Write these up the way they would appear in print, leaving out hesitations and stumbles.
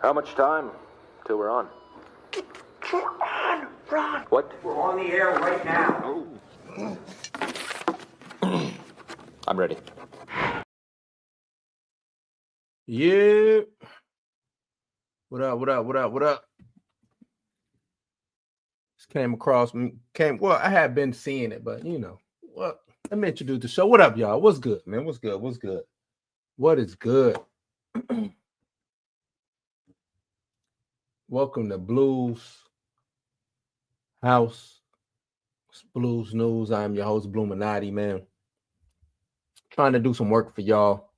How much time till we're on? We're on, Ron. What? We're on the air right now. Oh. I'm ready. Yeah. What up? What up? What up? What up? Just well, I had been seeing it, but you know, well, let me introduce the show. What up, y'all? What's good, man? What's good? What's good? What is good? Welcome to Blues House, Blues News. I'm your host, Bluminati, man. Trying to do some work for y'all.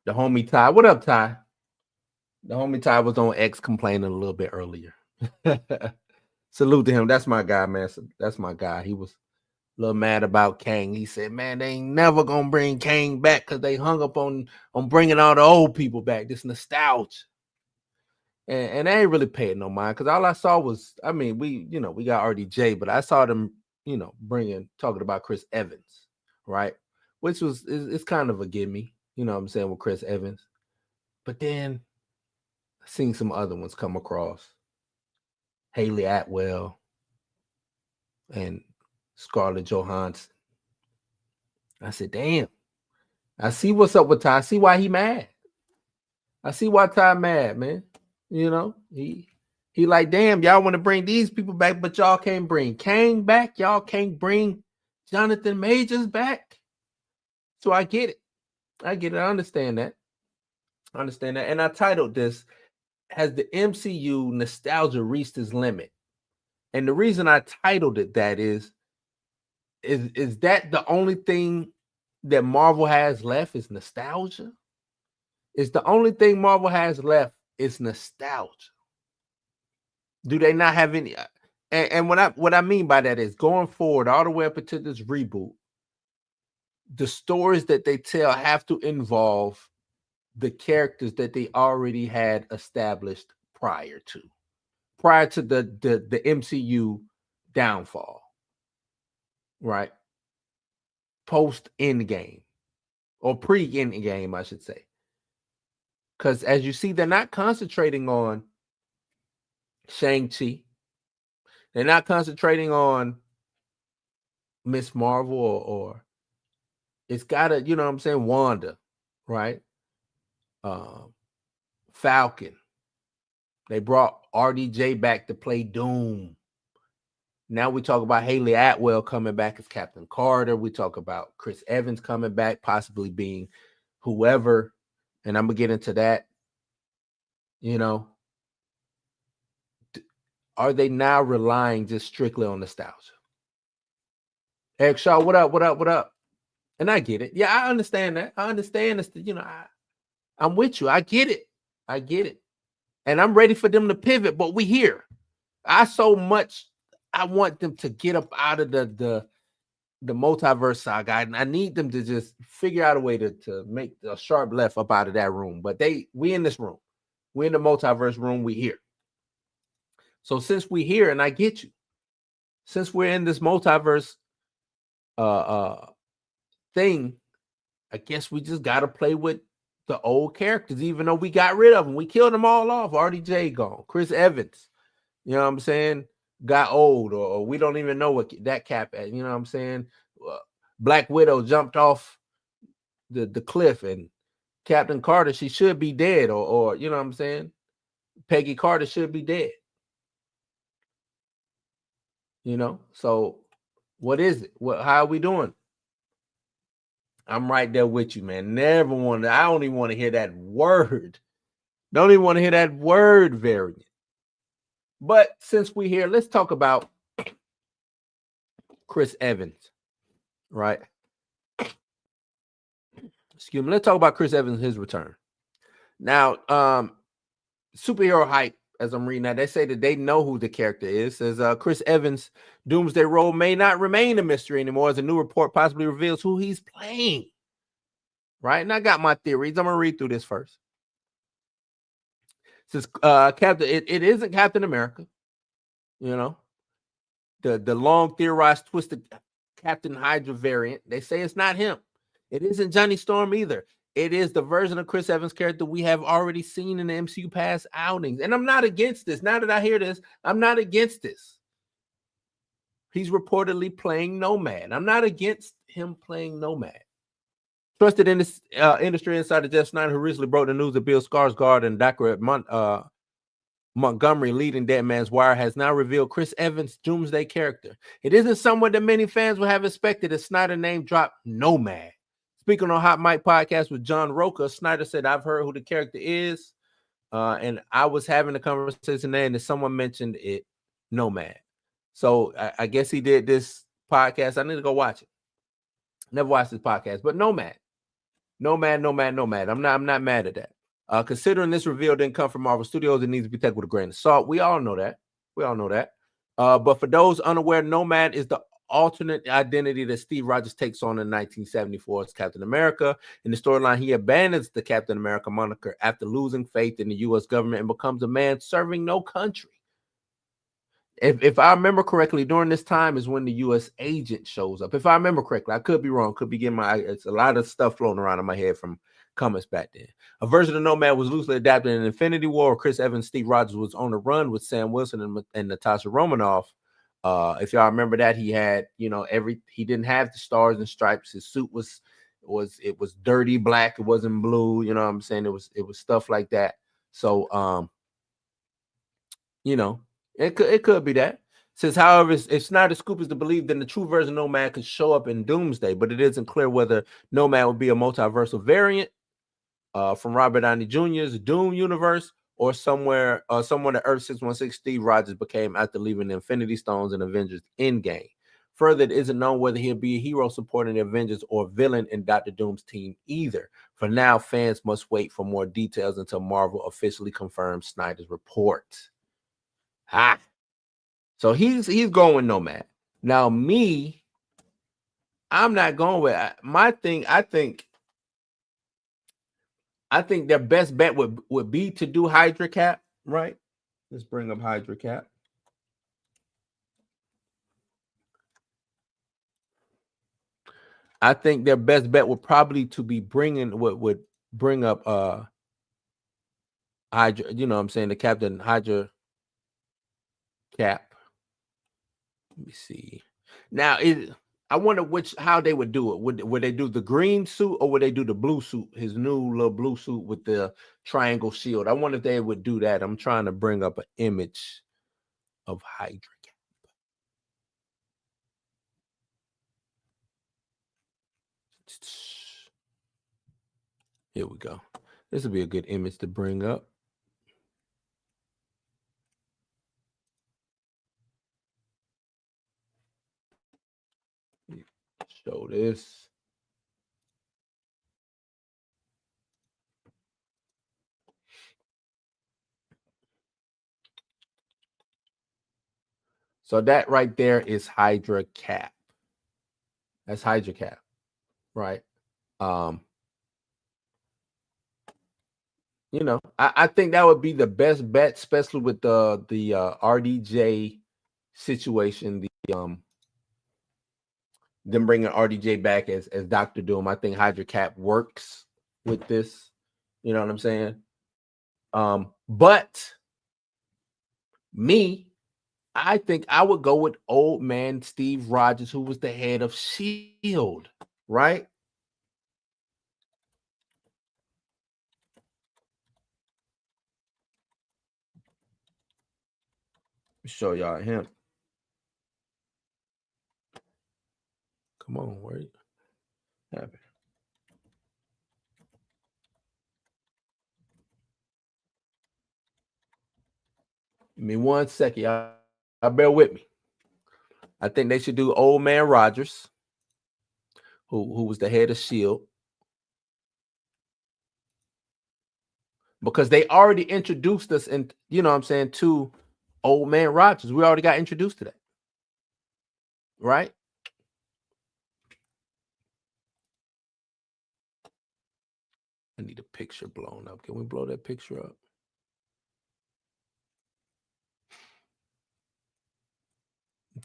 The homie Ty. What up, Ty? The homie Ty was on X complaining a little bit earlier. Salute to him. That's my guy, man. That's my guy. He was a little mad about Kang. He said, man, they ain't never gonna bring Kang back because they hung up on bringing all the old people back. This nostalgia. And they ain't really paying no mind because all I saw was, I mean, we got RDJ, but I saw them, talking about Chris Evans, right? Which it's kind of a gimme, you know what I'm saying, with Chris Evans. But then I seen some other ones come across. Haley Atwell and Scarlett Johansson. I said, damn. I see what's up with Ty. I see why he mad. I see why Ty mad, man. You know, he like, damn, y'all want to bring these people back, but y'all can't bring Kang back. Y'all can't bring Jonathan Majors back. So I get it. I understand that. And I titled this, Has the MCU Nostalgia Reached Its Limit? And the reason I titled it that is that the only thing that Marvel has left is nostalgia? Is the only thing Marvel has left is nostalgia? Do they not have any? And what I mean by that is going forward, all the way up into this reboot, the stories that they tell have to involve the characters that they already had established prior to the MCU downfall, right? Post Endgame or pre Endgame, I should say. Because as you see, they're not concentrating on Shang-Chi. They're not concentrating on Miss Marvel or it's gotta, you know what I'm saying, Wanda, right? Falcon. They brought RDJ back to play Doom. Now we talk about Haley Atwell coming back as Captain Carter. We talk about Chris Evans coming back, possibly being whoever. And I'm going to get into that. You know, are they now relying just strictly on nostalgia? Eric Shaw, what up, what up, what up? And I get it. Yeah, I understand that. I understand this. You know, I'm with you. I get it. I get it. And I'm ready for them to pivot, but we here. I want them to get up out of the multiverse saga. I need them to just figure out a way to make a sharp left up out of that room. But we in this room. We in the multiverse room. We here. So since we here, and I get you, since we're in this multiverse thing, I guess we just got to play with the old characters, even though we got rid of them. We killed them all off. RDJ gone. Chris Evans, you know what I'm saying, got old, or we don't even know what that Cap at. You know what I'm saying? Black Widow jumped off the cliff, and Captain Carter, she should be dead, or you know what I'm saying? Peggy Carter should be dead. You know, so what is it? How are we doing? I'm right there with you, man. I don't even want to hear that word. Don't even want to hear that word variant. But since we're here, let's talk about Chris Evans, right? Excuse me. Let's talk about Chris Evans, his return. Now, superhero hype, as I'm reading that, they say that they know who the character is. Says Chris Evans' Doomsday role may not remain a mystery anymore, as a new report possibly reveals who he's playing. Right? And I got my theories. I'm gonna read through this first. It says it isn't Captain America. You know, the long theorized twisted Captain Hydra variant. They say it's not him. It isn't Johnny Storm either. It is the version of Chris Evans' character we have already seen in the MCU past outings. And I'm not against this. Now that I hear this, I'm not against this. He's reportedly playing Nomad. I'm not against him playing Nomad. Trusted in this industry insider Jeff Snyder, who recently broke the news that Bill Skarsgård and Dr. Montgomery, leading Dead Man's Wire, has now revealed Chris Evans' Doomsday character. It isn't someone that many fans would have expected as Snyder name dropped Nomad. Speaking on Hot Mic podcast with John Roca, Snyder said, "I've heard who the character is, and I was having a conversation there, and someone mentioned it, Nomad." So I guess he did this podcast. I need to go watch it. Never watched this podcast, but Nomad. I'm not mad at that. Considering this reveal didn't come from Marvel Studios, it needs to be taken with a grain of salt. We all know that. But for those unaware, Nomad is the alternate identity that Steve Rogers takes on in 1974 as Captain America. In the storyline, he abandons the Captain America moniker after losing faith in the U.S. government and becomes a man serving no country. If I remember correctly, during this time is when the U.S. agent shows up. If I remember correctly, I could be wrong. Could be getting it's a lot of stuff floating around in my head from comments back then. A version of Nomad was loosely adapted in Infinity War, where Chris Evans, Steve Rogers was on the run with Sam Wilson and Natasha Romanoff. If y'all remember that, he had, he didn't have the stars and stripes. His suit was dirty black. It wasn't blue. You know what I'm saying? It was stuff like that. So, it could be that. Says, however, if Snyder's scoop is to believe, then the true version of Nomad could show up in Doomsday, but it isn't clear whether Nomad would be a multiversal variant from Robert Downey Jr.'s Doom universe or someone that Earth 616 Steve Rogers became after leaving the Infinity Stones in Avengers Endgame. Further, it isn't known whether he'll be a hero supporting the Avengers or villain in Dr. Doom's team either. For now, fans must wait for more details until Marvel officially confirms Snyder's report. So he's going Nomad. Now me, I'm not going with my thing. I think their best bet would be to do Hydra Cap, right? Let's bring up Hydra Cap. I think their best bet would probably to be would bring up Hydra, you know what I'm saying, the Captain Hydra Cap. Let me see. Now, I wonder how they would do it. Would they do the green suit or would they do the blue suit? His new little blue suit with the triangle shield. I wonder if they would do that. I'm trying to bring up an image of Hydra Cap. Here we go. This will be a good image to bring up. Show this. So that right there is Hydra Cap. That's Hydra Cap, right? I think that would be the best bet, especially with the RDJ situation. Them bringing RDJ back as Dr. Doom. I think Hydra Cap works with this. You know what I'm saying? But me, I think I would go with old man Steve Rogers, who was the head of S.H.I.E.L.D., right? Show y'all him. Come on, where you happen? Give me 1 second, y'all. Bear with me. I think they should do old man Rogers, who was the head of S.H.I.E.L.D., because they already introduced us, and you know what I'm saying, to old man Rogers. We already got introduced to that, right? I need a picture blown up. Can we blow that picture up?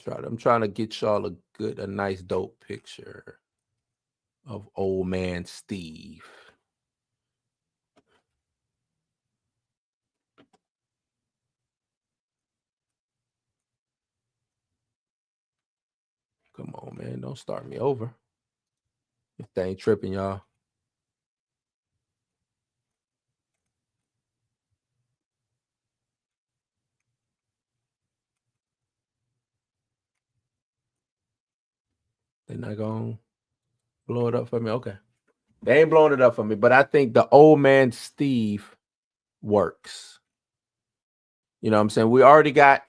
I'm trying to get y'all a nice dope picture of old man Steve. Come on, man. Don't start me over. If they ain't tripping, y'all. They're not going to blow it up for me. Okay. They ain't blowing it up for me, but I think the old man Steve works. You know what I'm saying? We already got,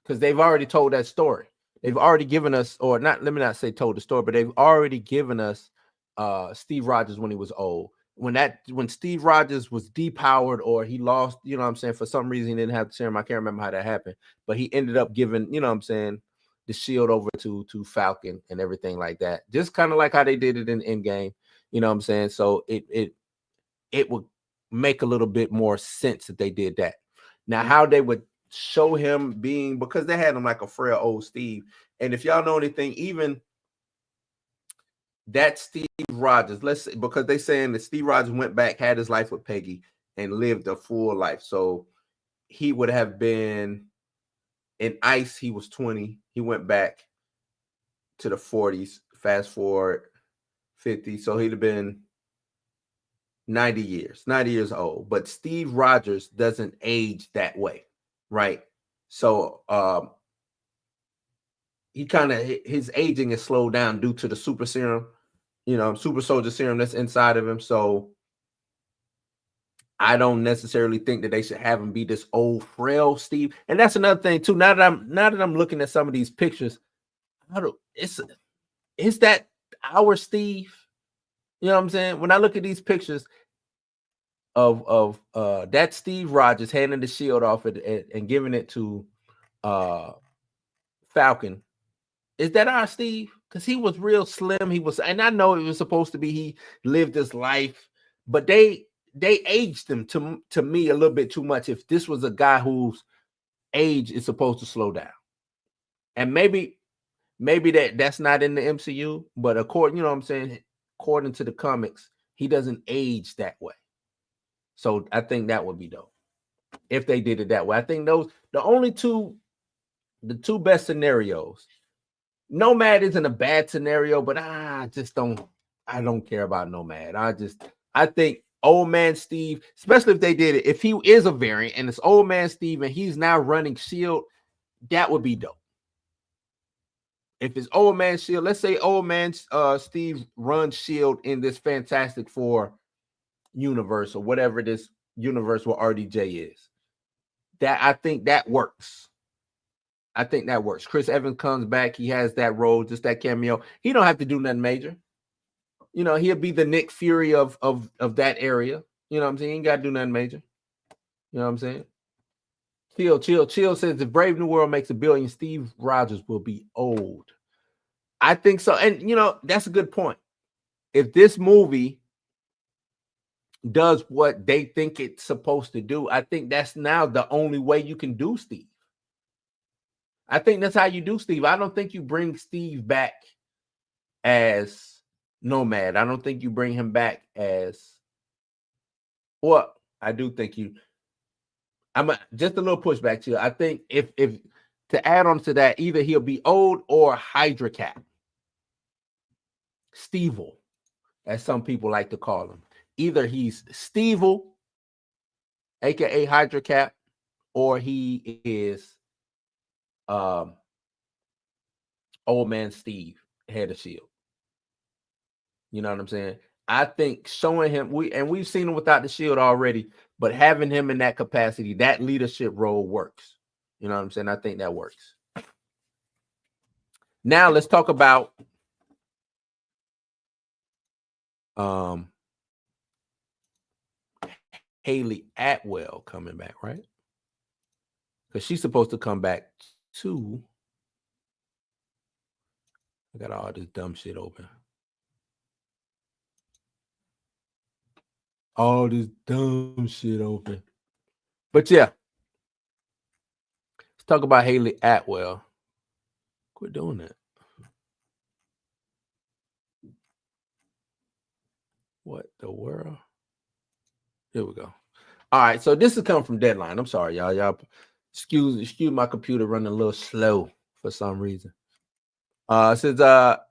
because they've already told that story. They've already given us, or not, let me not say told the story, but they've already given us Steve Rogers when he was old. When Steve Rogers was depowered or he lost, you know what I'm saying, for some reason he didn't have the serum. I can't remember how that happened, but he ended up giving, you know what I'm saying, the shield over to Falcon and everything like that. Just kind of like how they did it in Endgame, you know what I'm saying? So it would make a little bit more sense if they did that. Now, how they would show him being, because they had him like a frail old Steve. And if y'all know anything, even that Steve Rogers, let's say, because they saying that Steve Rogers went back, had his life with Peggy, and lived a full life. So he would have been in ICE, he was 20. He went back to the 40s, fast forward 50. So he'd have been 90 years old. But Steve Rogers doesn't age that way, right? So he kind of, his aging is slowed down due to the super serum, you know, super soldier serum that's inside of him. So I don't necessarily think that they should have him be this old frail Steve. And that's another thing too. Now that I'm looking at some of these pictures, is that our Steve? You know what I'm saying? When I look at these pictures of that Steve Rogers handing the shield off and giving it to Falcon, is that our Steve? Because he was real slim. He was, and I know it was supposed to be he lived his life, but they aged him to me a little bit too much. If this was a guy whose age is supposed to slow down, and maybe that's not in the MCU, but according, you know what I'm saying, according to the comics, he doesn't age that way. So I think that would be dope if they did it that way. I think those the two best scenarios. Nomad isn't a bad scenario, but I don't care about Nomad. I think old man Steve, especially if they did it, if he is a variant and it's old man Steve and he's now running Shield, that would be dope. If it's old man Shield, let's say old man Steve runs Shield in this Fantastic Four universe or whatever this universe where RDJ is. That I think that works. Chris Evans comes back. He has that role, just that cameo. He don't have to do nothing major. You know, he'll be the Nick Fury of that area. You know what I'm saying? He ain't got to do nothing major. You know what I'm saying? Chill says if Brave New World makes $1 billion, Steve Rogers will be old. I think so. And, you know, that's a good point. If this movie does what they think it's supposed to do, I think that's now the only way you can do Steve. I think that's how you do Steve. I don't think you bring Steve back as Nomad. I don't think you bring him back as, well, I do think just a little pushback to you. I think if to add on to that, either he'll be old or Hydra Cap. Stevel, as some people like to call him. Either he's Stevel, aka Hydra Cap, or he is old man Steve, head of Shield. You know what I'm saying? I think showing him, we've seen him without the shield already, but having him in that capacity, that leadership role works. You know what I'm saying? I think that works. Now let's talk about Haley Atwell coming back, right? Because she's supposed to come back too. I got all this dumb shit open. All this dumb shit open. But yeah. Let's talk about Haley Atwell. Quit doing that. What the world? Here we go. All right, so this is coming from Deadline. I'm sorry, y'all. Excuse my computer running a little slow for some reason. Says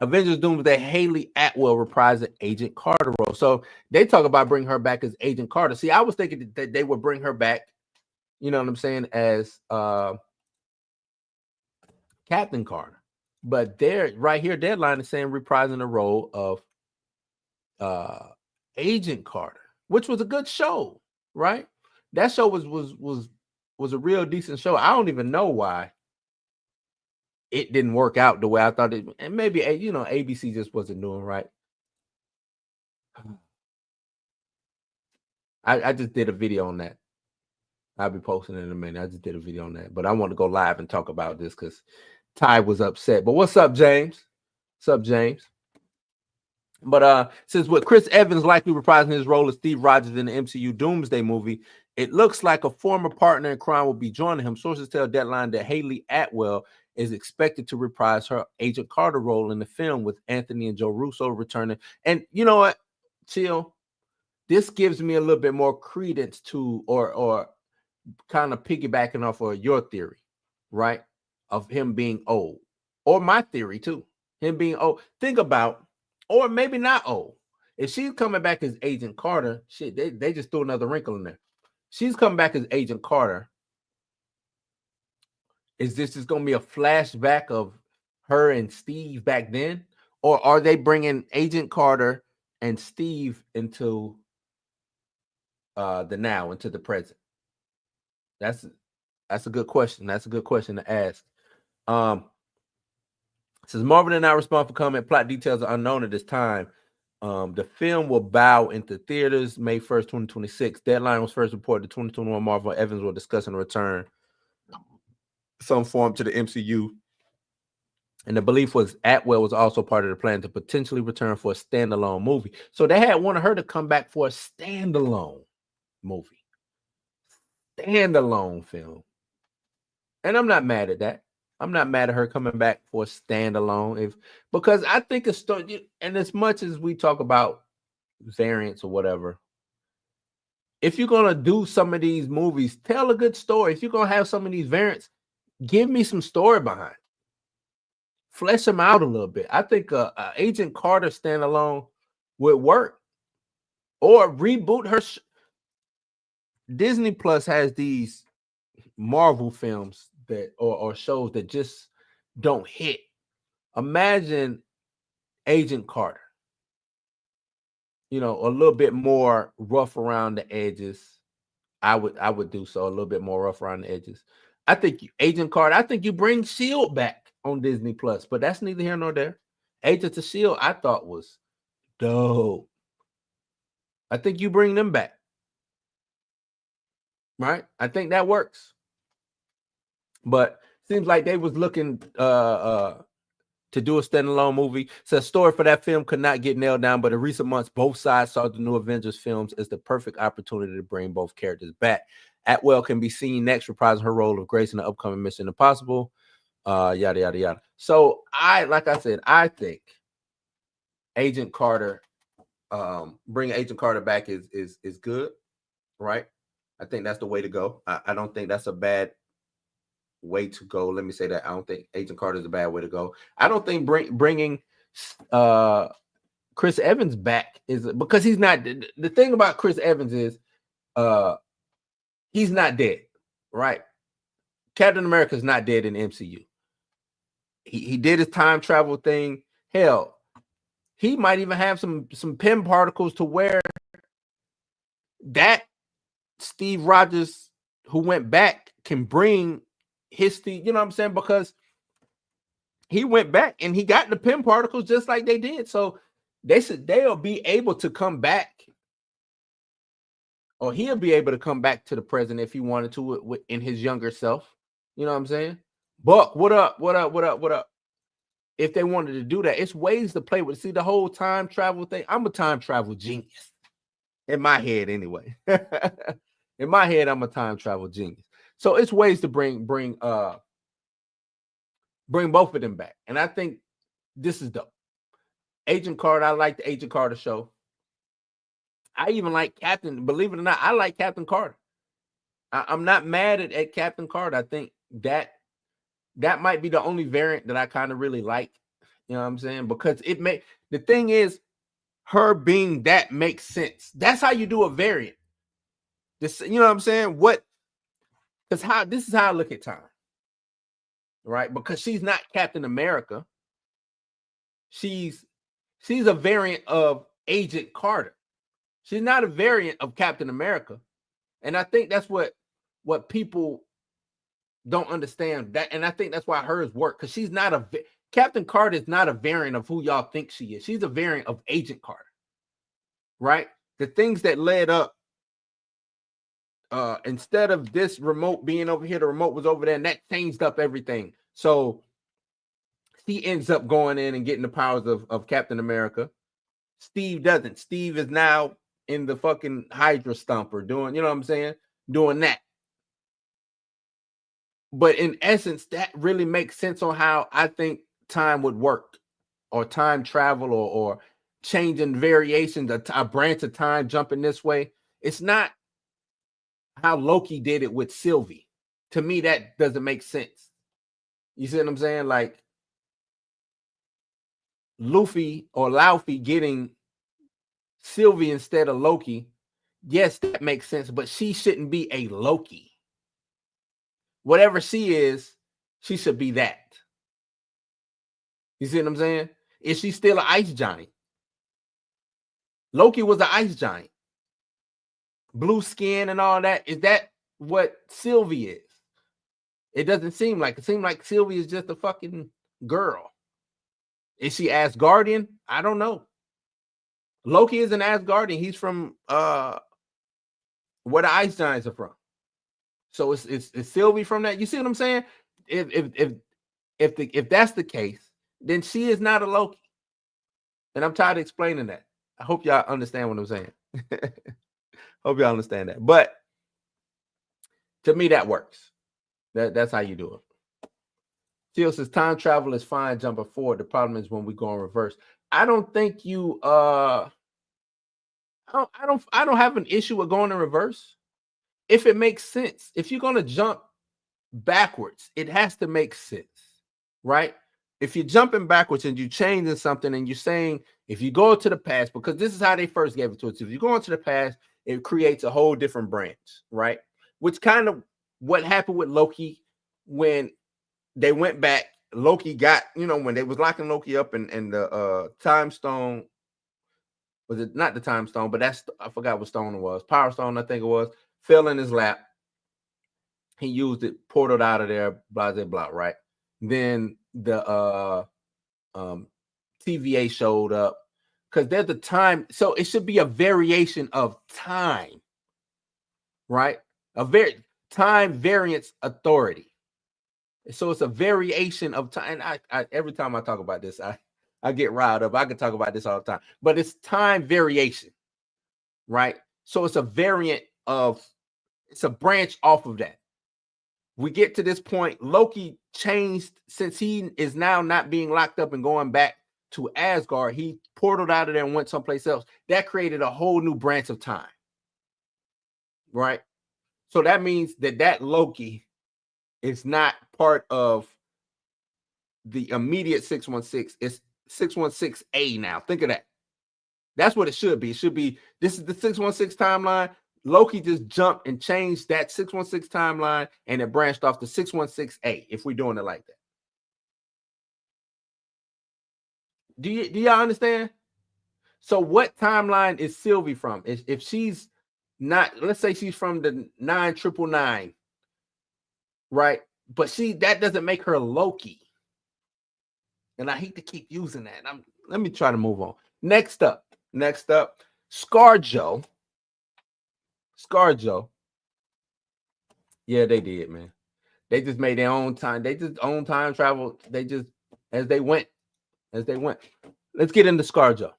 Avengers Doomsday Haley Atwell reprising Agent Carter role. So they talk about bringing her back as Agent Carter. See, I was thinking that they would bring her back, you know what I'm saying, as Captain Carter. But they're right here, Deadline is saying reprising the role of Agent Carter, which was a good show, right? That show was a real decent show. I don't even know why it didn't work out the way I thought it, and maybe ABC just wasn't doing right. I just did a video on that. I'll be posting it in a minute. I just did a video on that, but I want to go live and talk about this because Ty was upset. But what's up, James? What's up, James? But since with Chris Evans likely reprising his role as Steve Rogers in the MCU Doomsday movie, it looks like a former partner in crime will be joining him. Sources tell Deadline that Haley Atwell is expected to reprise her Agent Carter role in the film, with Anthony and Joe Russo returning. And you know what, Chill? This gives me a little bit more credence to, or kind of piggybacking off of your theory, right? Of him being old, or my theory too, him being old. Think about, or maybe not old. If she's coming back as Agent Carter, shit, they just threw another wrinkle in there. She's coming back as Agent Carter. Is this just going to be a flashback of her and Steve back then? Or are they bringing Agent Carter and Steve into the now, into the present? That's a good question. That's a good question to ask. Says Marvel did not respond for comment. Plot details are unknown at this time. The film will bow into theaters May 1st, 2026. Deadline was first reported the 2021 Marvel Evans will discuss and return some form to the MCU. And the belief was Atwell was also part of the plan to potentially return for a standalone movie. So they had wanted her to come back for a standalone movie. Standalone film. And I'm not mad at that. I'm not mad at her coming back for a standalone, because I think it's story. And as much as we talk about variants or whatever, if you're gonna do some of these movies, tell a good story. If you're gonna have some of these variants, give me some story behind it. Flesh them out a little bit. I think Agent Carter standalone would work, or reboot her. Disney Plus has these Marvel films that or shows that just don't hit. Imagine Agent Carter, a little bit more rough around the edges. I would do so, a little bit more rough around the edges. I think Agent Carter, I think you bring S.H.I.E.L.D. back on Disney Plus, but that's neither here nor there. Agents of S.H.I.E.L.D. I thought was dope. I think you bring them back. Right? I think that works. But seems like they was looking to do a standalone movie. So a story for that film could not get nailed down, but in recent months, both sides saw the new Avengers films as the perfect opportunity to bring both characters back. Atwell can be seen next reprising her role of Grace in the upcoming Mission Impossible. Yada yada yada. So I think Agent Carter, bringing Agent Carter back is good, right? I think that's the way to go. I don't think that's a bad way to go. Let me say that. I don't think Agent Carter is a bad way to go. I don't think bringing Chris Evans back is, because he's not. The thing about Chris Evans is he's not dead, right? Captain America is not dead in the MCU. He did his time travel thing. Hell, he might even have some PIM particles to where that Steve Rogers who went back can bring his Steve, you know what I'm saying? Because he went back and he got the PIM particles just like they did. So they said they'll be able to come back, or he'll be able to come back to the present if he wanted to in his younger self. You know what I'm saying? Buck, what up? What up? What up? What up? If they wanted to do that, it's ways to play with. See, the whole time travel thing, I'm a time travel genius. In my head, anyway. In my head, I'm a time travel genius. So it's ways to bring both of them back. And I think this is dope. Agent Carter, I like the Agent Carter show. I even like Captain, believe it or not, I like Captain Carter. I'm not mad at Captain Carter. I think that might be the only variant that I kind of really like. You know what I'm saying? Because the thing is, her being that makes sense. That's how you do a variant. This, you know what I'm saying? This is how I look at time, right? Because she's not Captain America. She's a variant of Agent Carter. She's not a variant of Captain America. And I think that's what people don't understand. That, and I think that's why hers work, because she's not Captain Carter is not a variant of who y'all think she is. She's a variant of Agent Carter, right? The things that led up, instead of this remote being over here, the remote was over there, and that changed up everything. So he ends up going in and getting the powers of Captain America. Steve doesn't. Steve is now in the fucking Hydra Stomper doing, you know what I'm saying? Doing that. But in essence, that really makes sense on how I think time would work, or time travel, or changing variations, a branch of time jumping this way. It's not how Loki did it with Sylvie. To me, that doesn't make sense. You see what I'm saying? Like Luffy or Laufey getting Sylvie instead of Loki. Yes, that makes sense, but she shouldn't be a Loki. Whatever she is, she should be that. You see what I'm saying? Is she still an ice giant? Loki was an ice giant. Blue skin and all that. Is that what Sylvie is? It doesn't seem like. It seems like Sylvie is just a fucking girl. Is she Asgardian? I don't know. Loki is an Asgardian. He's from where the ice giants are from. So it's Sylvie from that. You see what I'm saying? If that's the case, then she is not a Loki. And I'm tired of explaining that. I hope y'all understand what I'm saying. Hope y'all understand that. But to me, that works. That's how you do it. Teal says time travel is fine jumping forward. The problem is when we go in reverse. I don't think you I don't have an issue with going in reverse. If it makes sense. If you're going to jump backwards, it has to make sense, right? If you're jumping backwards and you're changing something and you're saying, if you go to the past, because this is how they first gave it to us. If you go into the past, it creates a whole different branch, right? Which kind of what happened with Loki when they went back. Loki got, when they was locking Loki up and the time stone, was it not the time stone, but I forgot what stone it was. Power stone, I think it was, fell in his lap. He used it, portaled out of there, blah, blah, blah, right? Then the TVA showed up, because there's a time, so it should be a variation of time, right? Time variance authority. So it's a variation of time. I every time I talk about this, I get riled up. I can talk about this all the time, but it's time variation, right? So it's a variant of, it's a branch off of that. We get to this point, Loki changed, since he is now not being locked up and going back to Asgard. He portaled out of there and went someplace else. That created a whole new branch of time, right? So that means that Loki is not part of the immediate 616. It's 616A now. Think of that. That's what it should be. It should be, this is the 616 timeline. Loki just jumped and changed that 616 timeline, and it branched off to 616A, if we're doing it like that. Do y'all understand? So what timeline is Sylvie from? If she's not, let's say she's from the 9999, right? But that doesn't make her Loki. And I hate to keep using that. Let me try to move on. Next up, ScarJo. Yeah, they did, man. They just made their own time. They just own time travel. They just, as they went. Let's get into ScarJo.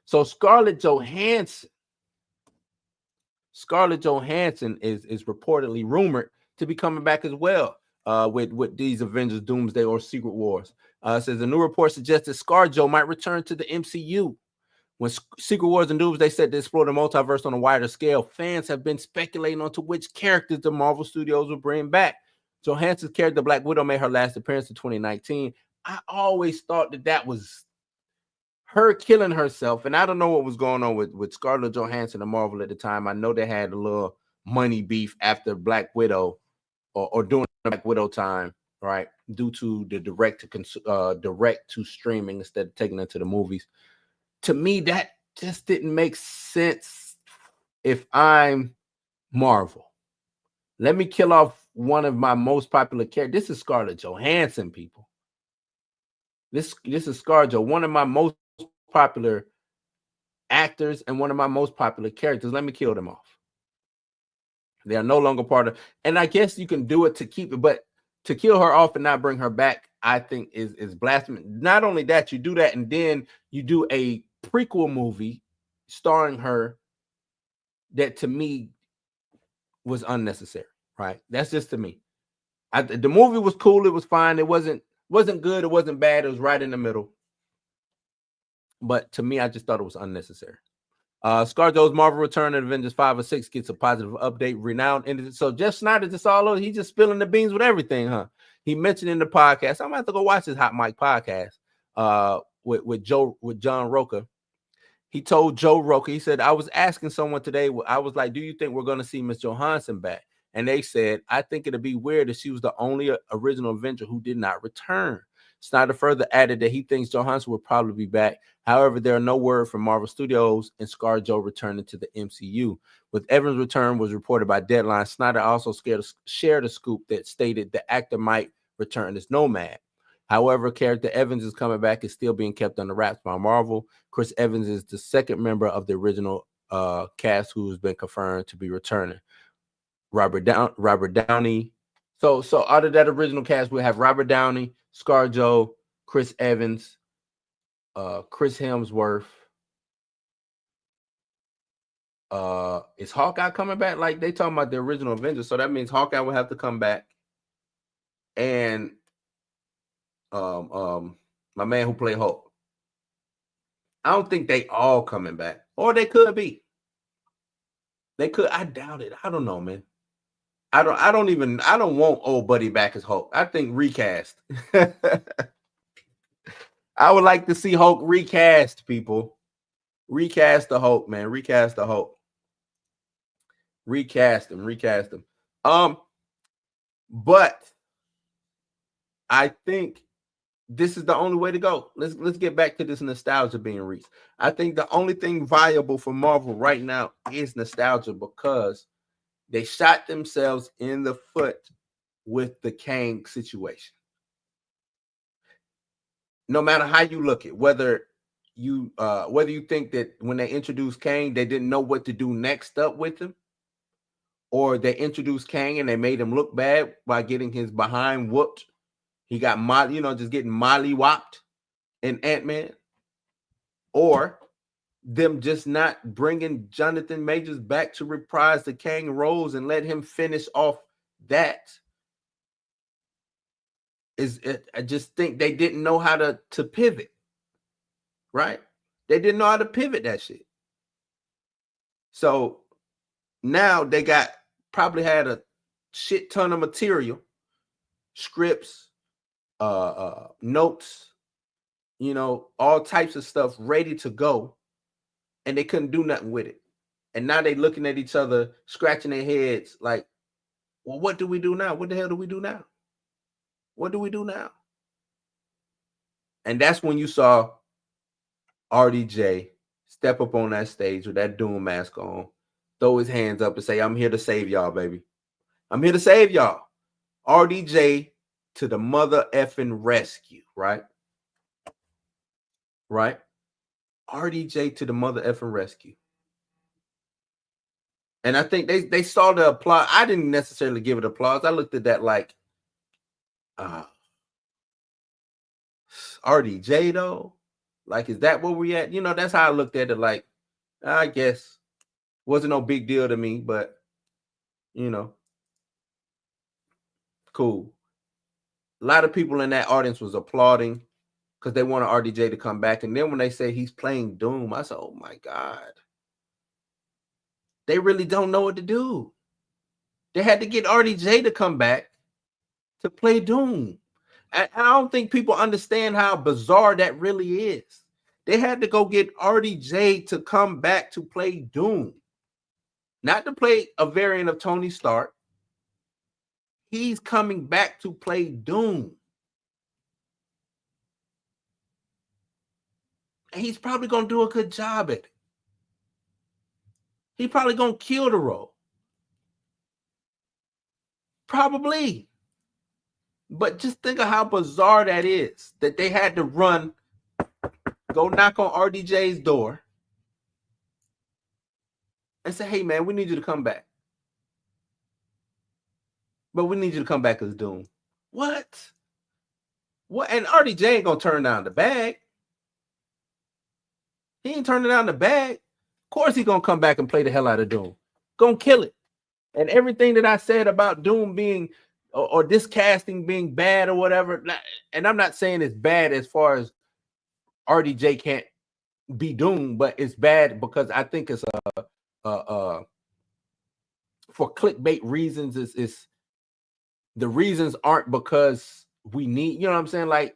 So Scarlett Johansson is reportedly rumored to be coming back as well with these Avengers Doomsday or Secret Wars. Says a new report suggests that ScarJo might return to the MCU. When Secret Wars and Doomsday said to explore the multiverse on a wider scale, fans have been speculating onto which characters the Marvel Studios will bring back. Johansson's character Black Widow made her last appearance in 2019. I always thought that was her killing herself, and I don't know what was going on with Scarlett Johansson and Marvel at the time. I know they had a little money beef after Black Widow or during Black Widow time, right? Due to the direct to streaming instead of taking it to the movies. To me, that just didn't make sense. If I'm Marvel, let me kill off one of my most popular characters. This is Scarlett Johansson, people. This is Scarlett, one of my most popular actors and one of my most popular characters. Let me kill them off. They are no longer part of, and I guess you can do it to keep it, but to kill her off and not bring her back, I think is blasphemy. Not only that, you do that and then you do a prequel movie starring her that to me was unnecessary, right? That's just to me. The movie was cool, it was fine, it wasn't good, it wasn't bad, it was right in the middle. But to me, I just thought it was unnecessary. ScarJo's Marvel Return and Avengers 5 or 6 gets a positive update, renowned. And so Jeff Snyder just all over, he's just spilling the beans with everything, huh? He mentioned in the podcast, I'm gonna have to go watch his Hot Mic podcast with John Roca. He told Joe Roca, he said, I was asking someone today, I was like, do you think we're gonna see Miss Johansson back? And they said, I think it'd be weird if she was the only original Avenger who did not return. Snyder further added that he thinks Johansson will probably be back. However, there are no word from Marvel Studios and ScarJo returning to the MCU. With Evans' return was reported by Deadline, Snyder also shared a scoop that stated the actor might return as Nomad. However, character Evans is coming back is still being kept under wraps by Marvel. Chris Evans is the second member of the original cast who has been confirmed to be returning. Robert Downey. So out of that original cast, we have Robert Downey, ScarJo, Chris Evans, Chris Hemsworth. Is Hawkeye coming back? Like they talking about the original Avengers, so that means Hawkeye will have to come back. And my man who played Hulk. I don't think they all coming back, or they could be. They could. I doubt it. I don't know, man. I don't want old buddy back as Hulk. I think recast. I would like to see Hulk recast, people. Recast the Hulk, man. Recast the Hulk. Recast him. But I think this is the only way to go. Let's get back to this nostalgia being reached. I think the only thing viable for Marvel right now is nostalgia, because they shot themselves in the foot with the Kang situation. No matter how you look at whether you think that when they introduced Kang, they didn't know what to do next up with him, or they introduced Kang and they made him look bad by getting his behind whooped. He got just getting molly-whopped in Ant-Man, or them just not bringing Jonathan Majors back to reprise the Kang roles and let him finish off that. I just think they didn't know how to pivot, right? They didn't know how to pivot that shit. So now they probably had a shit ton of material, scripts, notes, all types of stuff ready to go, and they couldn't do nothing with it. And now they looking at each other, scratching their heads like, well, what do we do now? What the hell do we do now? What do we do now? And that's when you saw RDJ step up on that stage with that Doom mask on, throw his hands up and say, I'm here to save y'all, baby. I'm here to save y'all. RDJ to the mother effing rescue, right? Right? RDJ to the mother effing rescue. And I think they saw the applause. I didn't necessarily give it applause. I looked at that like, RDJ though? Like, is that where we at? That's how I looked at it. Like, I guess wasn't no big deal to me, but cool. A lot of people in that audience was applauding because they wanted RDJ to come back. And then when they say he's playing Doom, I said, oh my God. They really don't know what to do. They had to get RDJ to come back to play Doom. And I don't think people understand how bizarre that really is. They had to go get RDJ to come back to play Doom, not to play a variant of Tony Stark. He's coming back to play Doom. And he's probably going to do a good job at it. He's probably going to kill the role. Probably. But just think of how bizarre that is, that they had to go knock on RDJ's door and say, hey, man, we need you to come back. But we need you to come back as Doom. What? And RDJ ain't going to turn down the bag. He ain't turning down the bag. Of course he's going to come back and play the hell out of Doom. Going to kill it. And everything that I said about Doom being, or this casting being bad or whatever, and I'm not saying it's bad as far as RDJ can't be Doom, but it's bad because I think it's for clickbait reasons. It's the reasons aren't because we need, you know what I'm saying? Like,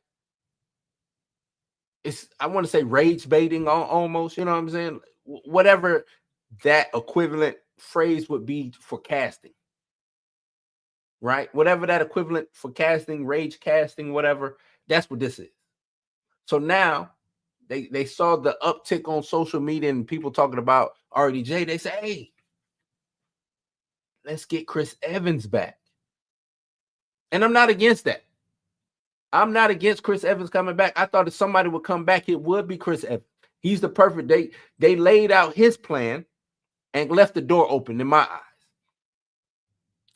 I want to say rage baiting almost, you know what I'm saying? Whatever that equivalent phrase would be for casting, right? Whatever that equivalent for casting, rage casting, whatever, that's what this is. So now they saw the uptick on social media and people talking about RDJ. They say, hey, let's get Chris Evans back. And I'm not against that. I'm not against Chris Evans coming back. I thought if somebody would come back, it would be Chris Evans. He's the perfect. They laid out his plan and left the door open in my eyes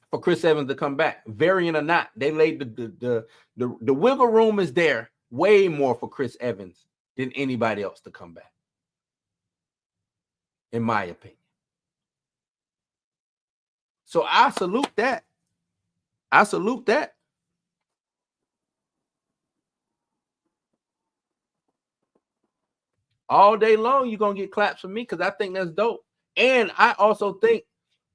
for Chris Evans to come back. Variant or not, they laid the wiggle room is there way more for Chris Evans than anybody else to come back, in my opinion. So I salute that. I salute that. All day long, you're going to get claps from me because I think that's dope. And I also think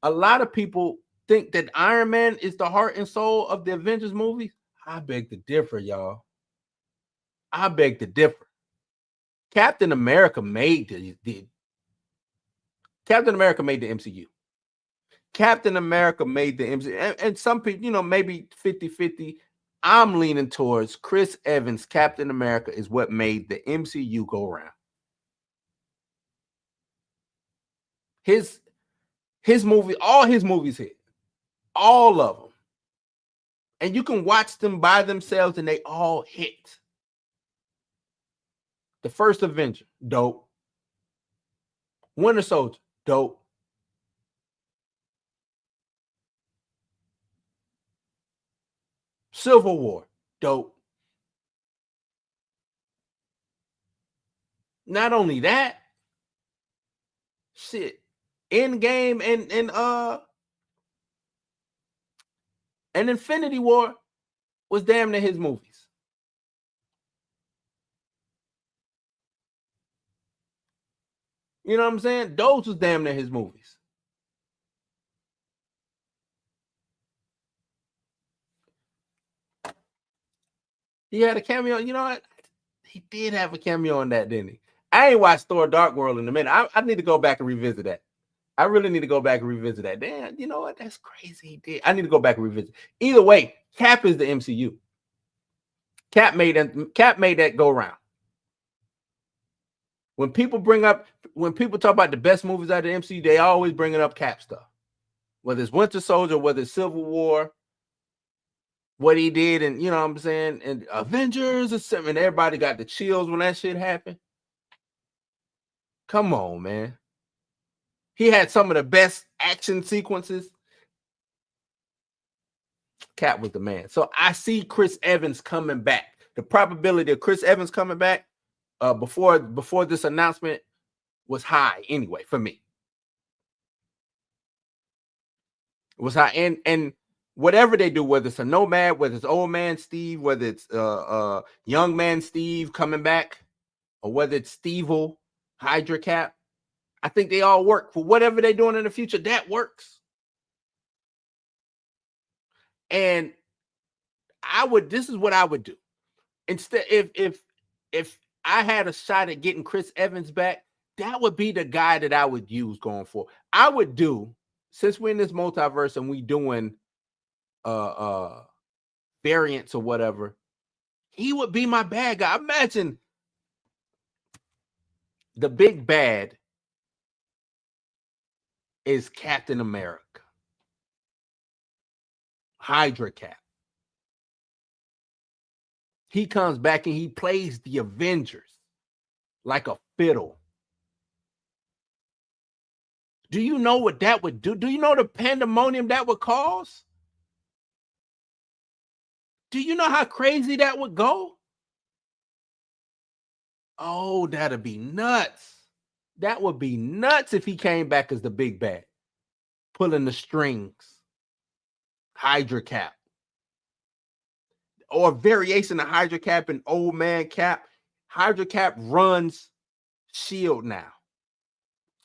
a lot of people think that Iron Man is the heart and soul of the Avengers movies. I beg to differ, y'all. I beg to differ. Captain America made the MCU. Captain America made the MCU. And some people, maybe 50-50. I'm leaning towards Chris Evans. Captain America is what made the MCU go around. His movie, all his movies hit. All of them. And you can watch them by themselves and they all hit. The first Avenger, dope. Winter Soldier, dope. Civil War, dope. Not only that, shit, Endgame and Infinity War was damn near his movies. You know what I'm saying? Those was damn near his movies. He had a cameo. You know what? He did have a cameo on that, didn't he? I ain't watched Thor Dark World in a minute. I need to go back and revisit that. I really need to go back and revisit that. Damn, you know what? That's crazy. He did. I need to go back and revisit. Either way, Cap is the MCU. Cap made that go around. When people talk about the best movies out of the MCU, they always bringing up Cap stuff. Whether it's Winter Soldier, whether it's Civil War, what he did, and you know what I'm saying, and Avengers or something, everybody got the chills when that shit happened. Come on, man. He had some of the best action sequences. Cap was the man. So I see Chris Evans coming back. The probability of Chris Evans coming back before this announcement was high anyway for me. It was high. And whatever they do, whether it's a Nomad, whether it's old man Steve, whether it's young man Steve coming back, or whether it's Steve-O, Hydra Cap, I think they all work for whatever they're doing in the future. That works. And This is what I would do. Instead, if I had a shot at getting Chris Evans back, that would be the guy that I would use going forward. I would do, since we're in this multiverse and we doing variants or whatever, he would be my bad guy. Imagine the big bad is Captain America, Hydra Cap. He comes back and he plays the Avengers like a fiddle. Do you know what that would do? Do you know the pandemonium that would cause? Do you know how crazy that would go? Oh, that'd be nuts. That would be nuts if he came back as the big bad, pulling the strings. Hydra Cap. Or a variation of Hydra Cap and Old Man Cap. Hydra Cap runs S.H.I.E.L.D. now.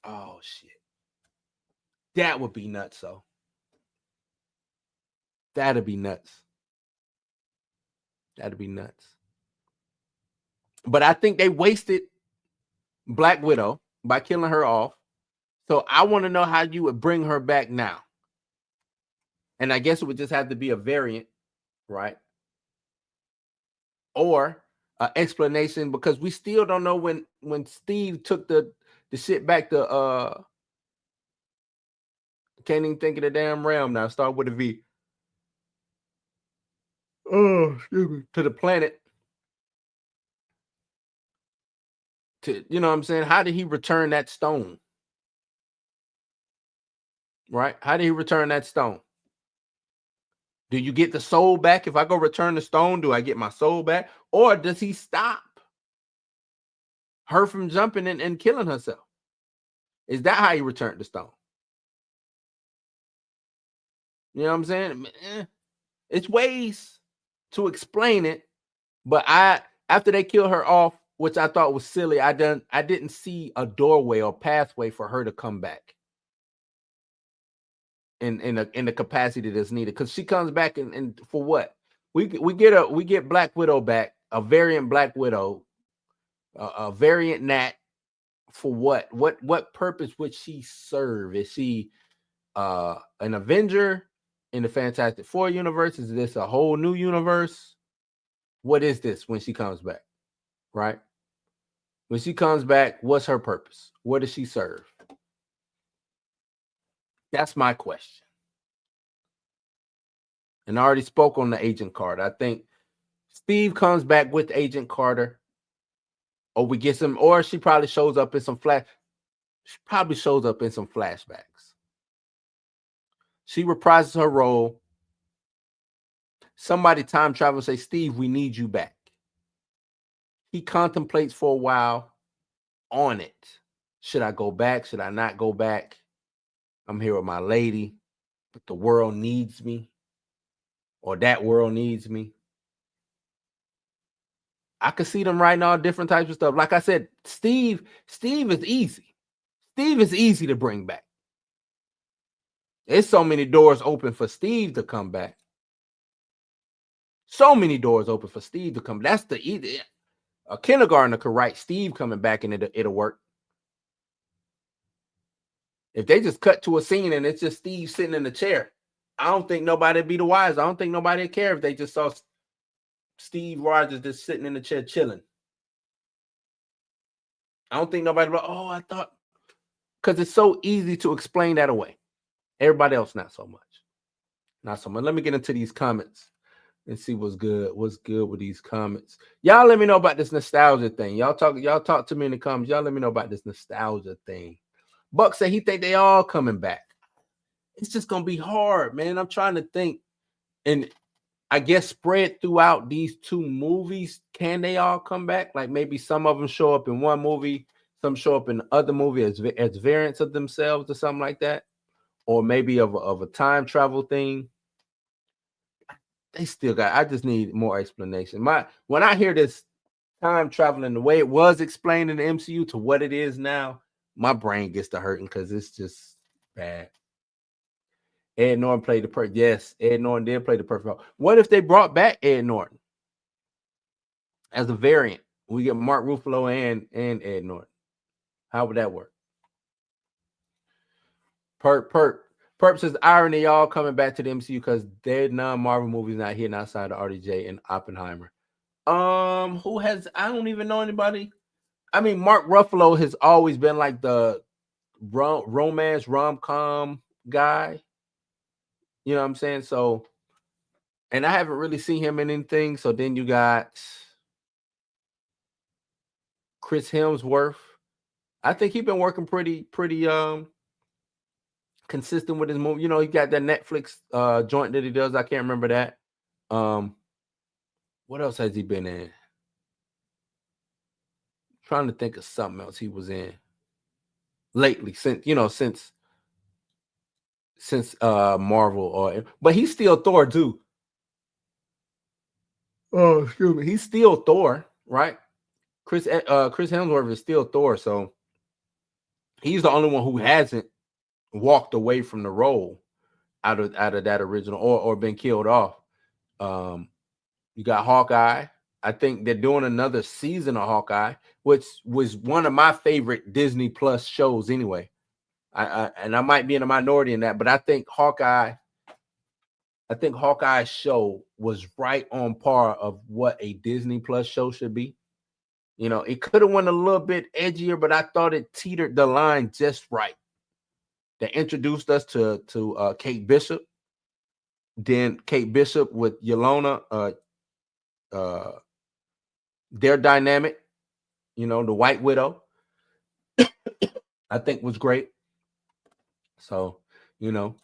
Oh, shit. That would be nuts, though. That'd be nuts. That'd be nuts. But I think they wasted Black Widow by killing her off. So I want to know how you would bring her back now. And I guess it would just have to be a variant, right? Or an explanation, because we still don't know when Steve took the shit back to can't even think of the damn realm now. Start with a V. Oh, excuse me. To the planet. To, you know what I'm saying? How did he return that stone? Right? How did he return that stone? Do you get the soul back? If I go return the stone, do I get my soul back? Or does he stop her from jumping and killing herself? Is that how he returned the stone? You know what I'm saying? It's ways to explain it, but after they kill her off, which I thought was silly, I didn't see a doorway or pathway for her to come back in the capacity that's needed, because she comes back and for what? We get Black Widow back, a variant Black Widow, a variant Nat. For what? What purpose would she serve? Is she an Avenger in the Fantastic Four universe? Is this a whole new universe? What is this when she comes back? Right? When she comes back, what's her purpose? What does she serve? That's my question. And I already spoke on the Agent Carter. I think Steve comes back with Agent Carter, or we get some, or she probably shows up in some flashbacks. She reprises her role. Somebody time travel and say, Steve, we need you back. He contemplates for a while on it. Should I go back? Should I not go back? I'm here with my lady, but the world needs me, or that world needs me. I could see them writing all different types of stuff. Like I said, Steve is easy. Steve is easy to bring back. There's so many doors open for Steve to come back. So many doors open for Steve to come. That's the easy. A kindergartner could write Steve coming back and it'll work. If they just cut to a scene and it's just Steve sitting in the chair, I don't think nobody'd be the wise. I don't think nobody'd care if they just saw Steve Rogers just sitting in the chair chilling. I don't think nobody, I thought, because it's so easy to explain that away. Everybody else, not so much. Not so much. Let me get into these comments and see what's good. What's good with these comments? Y'all let me know about this nostalgia thing. Y'all talk to me in the comments. Y'all let me know about this nostalgia thing. Buck said he think they all coming back. It's just gonna be hard, man. I'm trying to think, and I guess spread throughout these two movies, can they all come back? Like maybe some of them show up in one movie, some show up in the other movie as variants of themselves or something like that, or maybe of a time travel thing. They still got. I just need more explanation. When I hear this time traveling the way it was explained in the MCU to what it is now, my brain gets to hurting because it's just bad. Ed Norton played the perfect. Yes, Ed Norton did play the perfect role. What if they brought back Ed Norton as a variant? We get Mark Ruffalo and Ed Norton. How would that work? Perp says irony, y'all coming back to the MCU because their non-Marvel movies not hitting outside of RDJ and Oppenheimer. Who has? I don't even know anybody. I mean, Mark Ruffalo has always been like the romance rom-com guy. You know what I'm saying? So, and I haven't really seen him in anything. So then you got Chris Hemsworth. I think he's been working pretty consistent with his movie. You know, he got that Netflix joint that he does. I can't remember that. What else has he been in? Trying to think of something else he was in lately since Marvel, but he's still Thor too. Oh, excuse me. He's still Thor, right? Chris Hemsworth is still Thor, so he's the only one who hasn't walked away from the role out of that original or been killed off. You got Hawkeye. I think they're doing another season of Hawkeye, which was one of my favorite Disney Plus shows anyway. And I might be in a minority in that, but I think Hawkeye's show was right on par of what a Disney Plus show should be. You know, it could have went a little bit edgier, but I thought it teetered the line just right. They introduced us to Kate Bishop. Then Kate Bishop with Yelena, their dynamic, you know, the White Widow, I think was great. So, you know,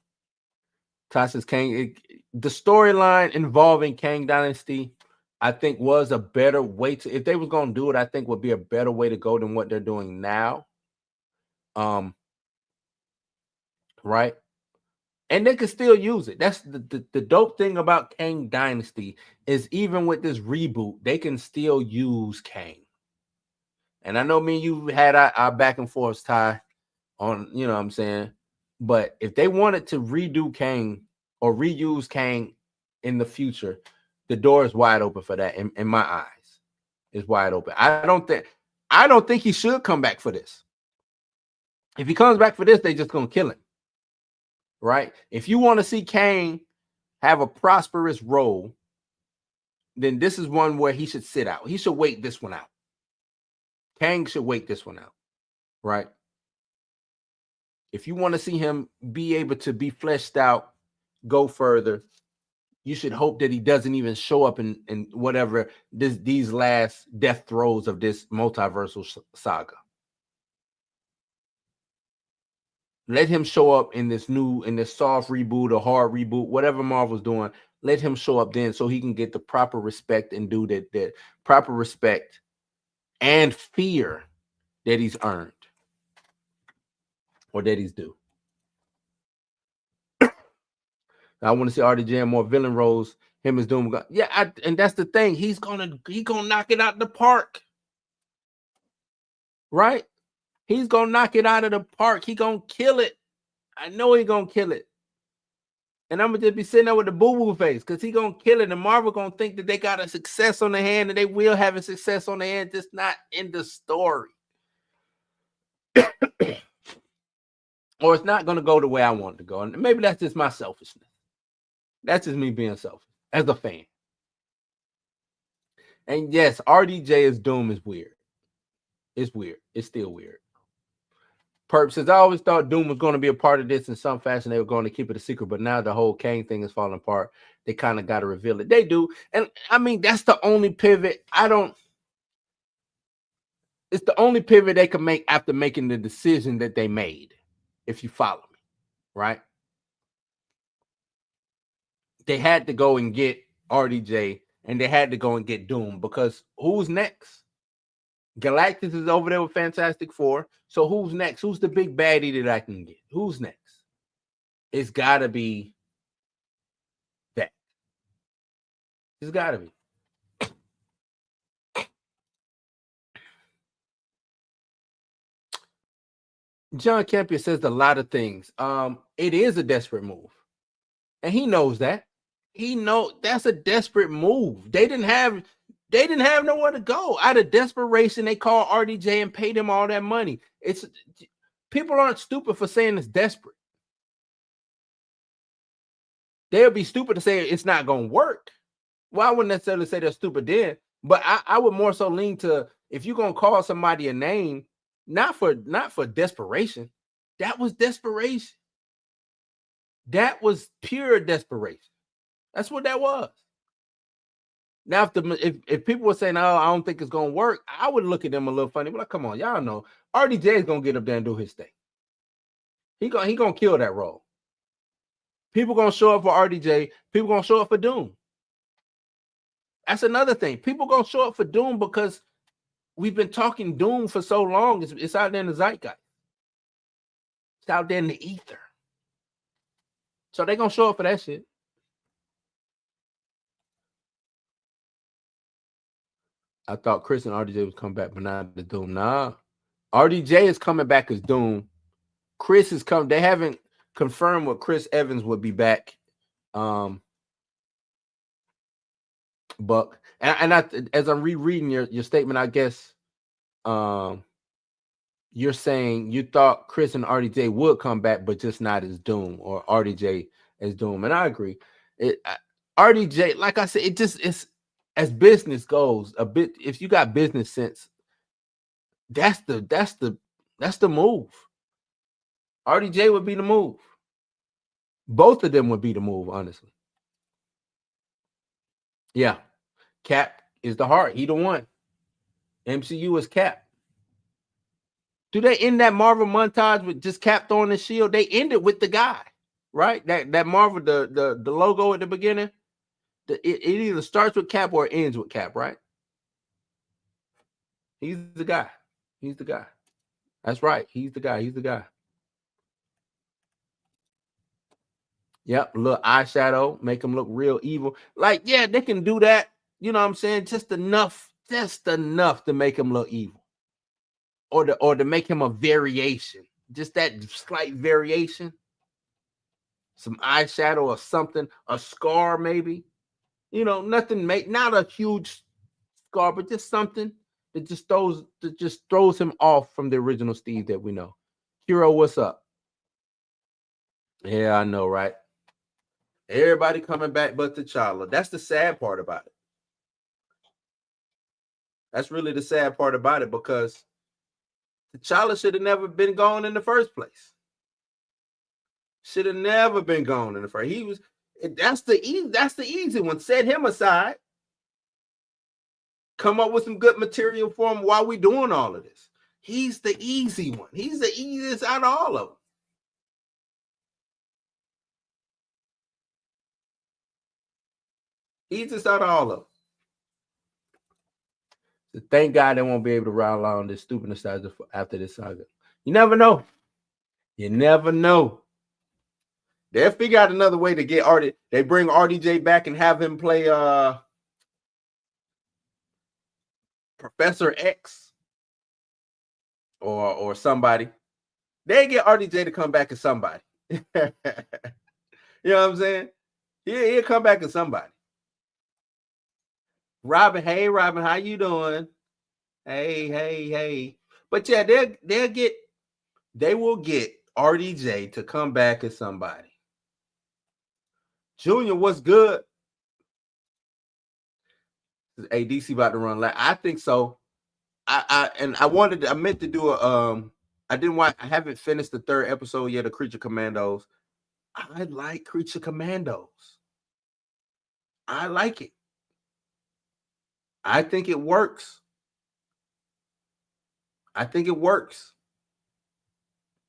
Tasha's Kang, the storyline involving Kang Dynasty, I think was a better way to, if they was going to do it, I think would be a better way to go than what they're doing now. Right. And they can still use it. That's the dope thing about Kang Dynasty is even with this reboot, they can still use Kang. And I know me and you had our back and forth, Ty, on, you know what I'm saying? But if they wanted to redo Kang or reuse Kang in the future, the door is wide open for that. In my eyes, it's wide open. I don't think he should come back for this. If he comes back for this, they just gonna kill him. Right? If you want to see Kang have a prosperous role, then this is one where he should sit out. He should wait this one out. Kang should wait this one out. Right? If you want to see him be able to be fleshed out, go further, you should hope that he doesn't even show up in whatever these last death throes of this multiversal saga. Let him show up in this soft reboot or hard reboot, whatever Marvel's doing. Let him show up then so he can get the proper respect and do that proper respect and fear that he's earned or that he's due. I want to see RDJ in more villain roles. Him as Doom. Yeah, and that's the thing. He's gonna knock it out of the park. Right? He's gonna knock it out of the park. He gonna kill it. I know he gonna kill it. And I'm gonna just be sitting there with the boo-boo face because he gonna kill it. And Marvel gonna think that they got a success on the hand, and they will have a success on the hand, just not in the story. Or it's not gonna go the way I want it to go. And maybe that's just my selfishness. That's just me being selfish as a fan. And yes, RDJ as Doom is weird. It's weird. It's still weird. Perp says, I always thought Doom was going to be a part of this in some fashion. They were going to keep it a secret, but now the whole Kang thing is falling apart. They kind of got to reveal it. They do. And I mean, that's the only pivot. It's the only pivot they could make after making the decision that they made, if you follow me, right? They had to go and get RDJ and they had to go and get Doom because who's next? Galactus is over there with Fantastic Four. So who's next? Who's the big baddie that I can get? Who's next? It's got to be that. It's got to be. John Campion says a lot of things. It is a desperate move. And he knows that. He knows that's a desperate move. They didn't have nowhere to go. Out of desperation, they called RDJ and paid him all that money. It's people aren't stupid for saying it's desperate. They'll be stupid to say it's not gonna work. Well, I wouldn't necessarily say they're stupid then, but I would more so lean to if you're gonna call somebody a name, not for desperation. That was desperation. That was pure desperation. That's what that was. Now, if people were saying, "Oh, I don't think it's gonna work," I would look at them a little funny. But like, come on, y'all know RDJ is gonna get up there and do his thing. He gonna kill that role. People gonna show up for RDJ. People gonna show up for Doom. That's another thing. People gonna show up for Doom because we've been talking Doom for so long. It's out there in the zeitgeist. It's out there in the ether. So they're gonna show up for that shit. I thought Chris and RDJ would come back, but not the Doom. Nah. RDJ is coming back as Doom. Chris is coming. They haven't confirmed what Chris Evans would be back. Buck. And as I'm rereading your statement, I guess you're saying you thought Chris and RDJ would come back, but just not as Doom or RDJ as Doom. And I agree. RDJ, like I said, it's as business goes, a bit. If you got business sense, that's the move. RDJ would be the move. Both of them would be the move, honestly. Yeah. Cap is the heart. He the one. MCU is Cap. Do they end that Marvel montage with just Cap throwing the shield? They end it with the guy, right? That Marvel, the logo at the beginning. It either starts with Cap or ends with Cap, right? He's the guy. He's the guy. That's right. He's the guy. He's the guy. Yep, a little eyeshadow, make him look real evil. Like, yeah, they can do that. You know what I'm saying? Just enough to make him look evil. Or to make him a variation. Just that slight variation. Some eyeshadow or something, a scar maybe. You know, nothing not a huge scar, but just something that just throws him off from the original Steve that we know. Hero, what's up? Yeah, I know, right? Everybody coming back but T'Challa. That's the sad part about it. That's really the sad part about it because T'Challa should have never been gone in the first place. Should have never been gone in the first. That's the easy one. Set him aside. Come up with some good material for him while we doing all of this. He's the easy one. He's the easiest out of all of them. Easiest out of all of them. So thank God they won't be able to ride along this stupid nostalgia after this saga. You never know. You never know. They'll figure out another way to get They bring RDJ back and have him play Professor X or somebody. They get RDJ to come back as somebody. You know what I'm saying? He'll come back as somebody. Robin, hey Robin, how you doing? Hey. But yeah, they will get RDJ to come back as somebody. Junior, what's good? Hey, DC about to run. I think so. I meant to do I haven't finished the third episode yet of Creature Commandos. I like Creature Commandos. I like it. I think it works.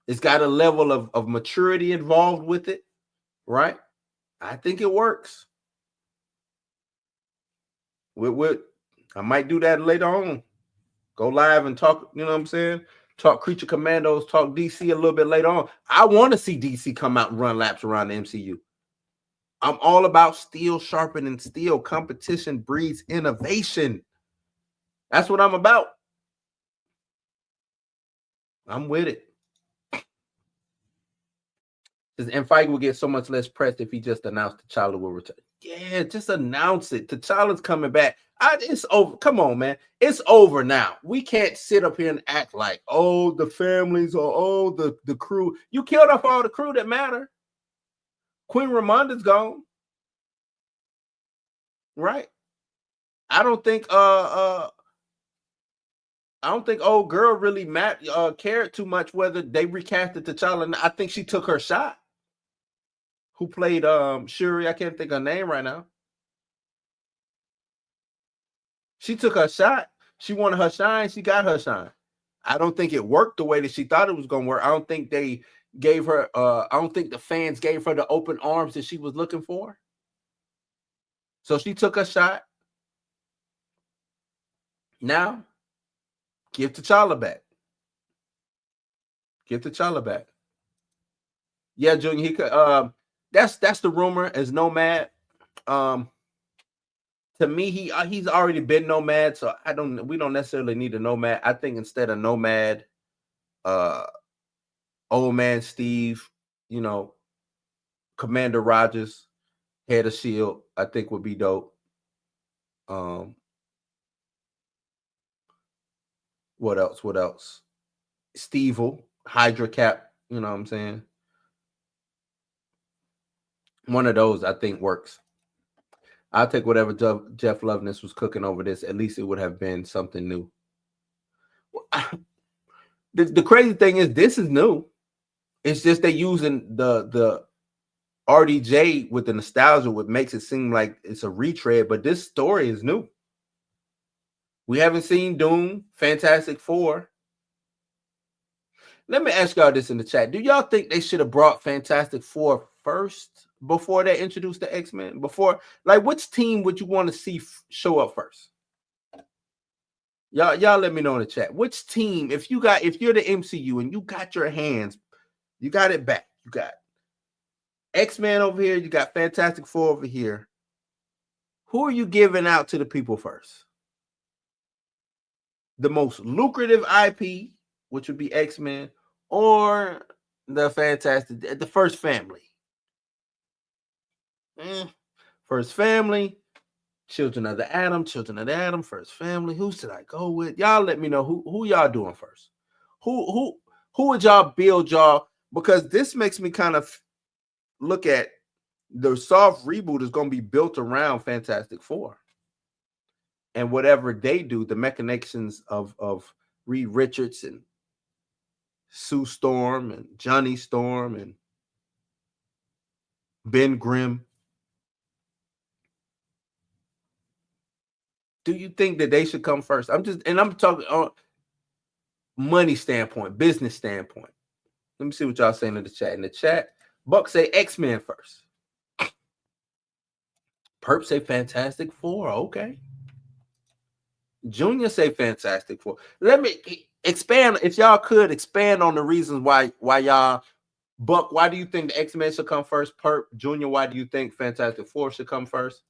It's got a level of maturity involved with it, right? I think it works. I might do that later on. Go live and talk, you know what I'm saying? Talk Creature Commandos, talk DC a little bit later on. I want to see DC come out and run laps around the MCU. I'm all about steel sharpening steel. Competition breeds innovation. That's what I'm about. I'm with it. And Feige will get so much less press if he just announced T'Challa will return. Yeah, just announce it. T'Challa's coming back. It's over. Come on, man. It's over now. We can't sit up here and act like, oh, the families or oh, the crew. You killed off all the crew that matter. Queen Ramonda's gone. Right? I don't think old girl really cared too much whether they recasted T'Challa. I think she took her shot. Who played Shuri? I can't think of her name right now. She took her shot. She wanted her shine. She got her shine. I don't think it worked the way that she thought it was going to work. I don't think they gave her. I don't think the fans gave her the open arms that she was looking for. So she took her shot. Now, give T'Challa back. Give T'Challa back. Yeah, Junior. He could. That's the rumor as Nomad. To me, he's already been Nomad, so we don't necessarily need a Nomad. I think instead of Nomad, Old Man Steve, Commander Rogers, Head of Shield, I think would be dope. What else? Steve-O, Hydra Cap, you know what I'm saying? One of those I think works. I'll take whatever Jeff Loveness was cooking over this. At least it would have been something new. The crazy thing is this is new. It's just they using the RDJ with the nostalgia, what makes it seem like it's a retread, but this story is new. We haven't seen Doom, Fantastic Four. Let me ask y'all this in the chat. Do y'all think they should have brought Fantastic Four first before they introduced the X-Men? Which team would you want to see show up first? Y'all let me know in the chat. Which team, if you're the MCU and you got your hands, you got it back. You got X-Men over here, you got Fantastic Four over here. Who are you giving out to the people first? The most lucrative IP, which would be X-Men, or the first family? First family, Children of the Atom, First Family. Who should I go with? Y'all let me know who y'all doing first. Who would y'all build y'all? Because this makes me kind of look at the soft reboot is going to be built around Fantastic Four. And whatever they do, the machinations of Reed Richards and Sue Storm and Johnny Storm and Ben Grimm. Do you think that they should come first? I'm talking on money standpoint, business standpoint. Let me see what y'all saying in the chat. In the chat, Buck say X-Men first. Perp say Fantastic Four. Okay. Junior say Fantastic Four. Let me expand, if y'all could expand on the reasons why y'all. Buck, why do you think the X-Men should come first? Perp, Junior, why do you think Fantastic Four should come first?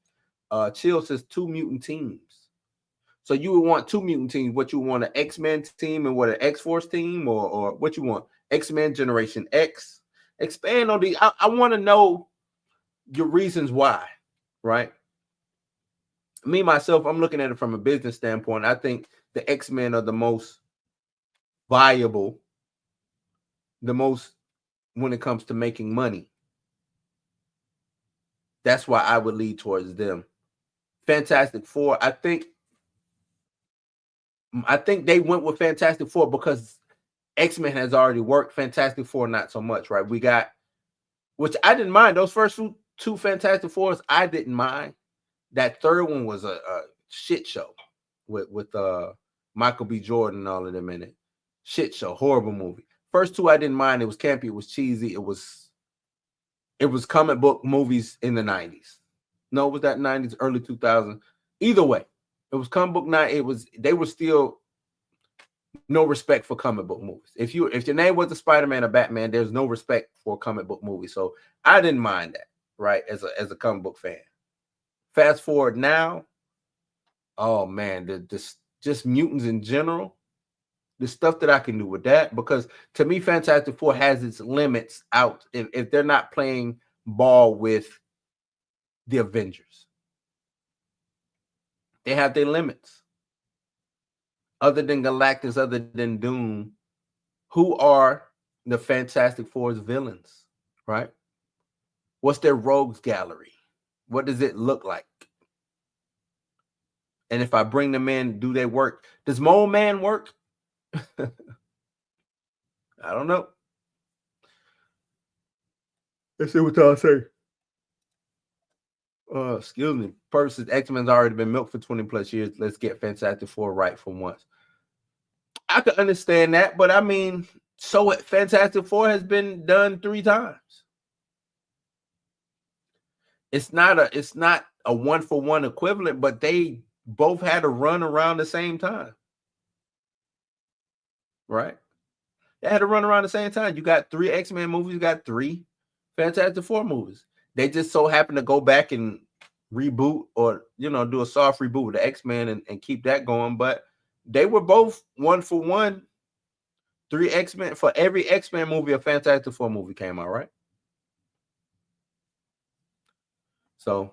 Chill says 2 mutant teams. So you would want 2 mutant teams. What you want, an X-Men team and what, an X-Force team, or what you want? X-Men Generation X. Expand on these. I want to know your reasons why, right? Me, myself, I'm looking at it from a business standpoint. I think the X-Men are the most viable, the most when it comes to making money. That's why I would lead towards them. Fantastic Four, I think they went with Fantastic Four because X-Men has already worked. Fantastic Four, not so much, right? We got, which I didn't mind. Those first two Fantastic Fours, I didn't mind. That third one was a shit show with Michael B. Jordan and all of them in it. Shit show, horrible movie. First two I didn't mind. It was campy, it was cheesy, it was comic book movies in the 90s. No, it was that 90s, early 2000s. Either way, it was comic book night. They were still no respect for comic book movies. If your name was a Spider-Man or Batman, there's no respect for comic book movies. So I didn't mind that, right? As a comic book fan. Fast forward now, oh man, just mutants in general. The stuff that I can do with that, because to me, Fantastic Four has its limits out if they're not playing ball with the Avengers. They have their limits. Other than Galactus, other than Doom, who are the Fantastic Four's villains, right? What's their rogues gallery? What does it look like? And if I bring them in, do they work? Does Mole Man work? I don't know. Let's see what y'all say. Excuse me. Purposes, X-Men's already been milked for 20 plus years. Let's get Fantastic Four right for once. I could understand that, but I mean, so what? Fantastic Four has been done 3 times. It's not a 1-for-1 equivalent, but they both had a run around the same time. Right? They had to run around the same time. You got 3 X-Men movies, you got 3 Fantastic Four movies. They just so happen to go back and reboot or, do a soft reboot with the X-Men and keep that going. But they were both 1-for-1. 3 X-Men. For every X-Men movie, a Fantastic Four movie came out, right? So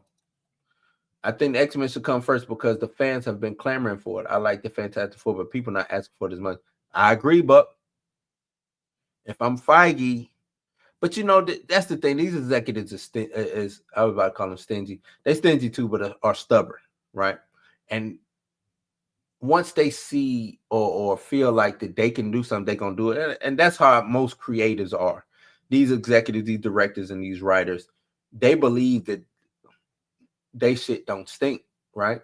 I think the X-Men should come first because the fans have been clamoring for it. I like the Fantastic Four, but people not asking for it as much. I agree, but if I'm Feige, but that's the thing. These executives is I was about to call them stingy. They're stingy too, but are stubborn, right? And once they see or feel like that they can do something, they're gonna do it. And that's how most creators are. These executives, these directors, and these writers, they believe that they shit don't stink, right?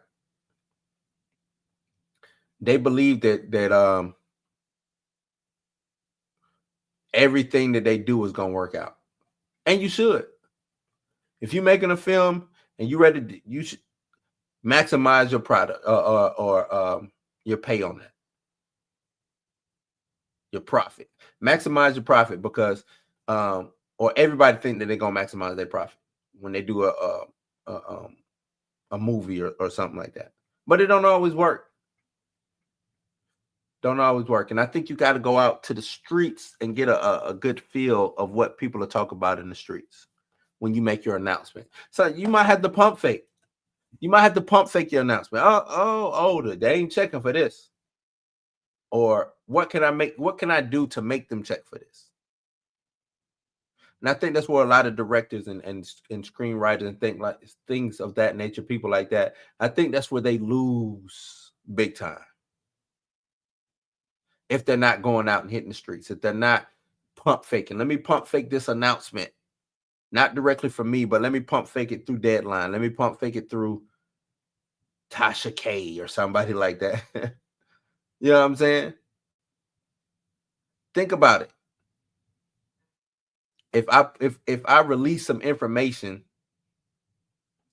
They believe that everything that they do is gonna work out. And you should. If you're making a film and you should maximize your product or your pay on that. Your profit. Maximize your profit because or everybody think that they're gonna maximize their profit when they do a movie or something like that. But it don't always work. Don't always work. And I think you got to go out to the streets and get a good feel of what people are talking about in the streets when you make your announcement. So you might have to pump fake. You might have to pump fake your announcement. They ain't checking for this. Or what can I do to make them check for this? And I think that's where a lot of directors and screenwriters and things of that nature, people like that, I think that's where they lose big time. If they're not going out and hitting the streets, if they're not pump faking. Let me pump fake this announcement. Not directly for me, but let me pump fake it through Deadline. Let me pump fake it through Tasha K or somebody like that. You know what I'm saying? Think about it. If I release some information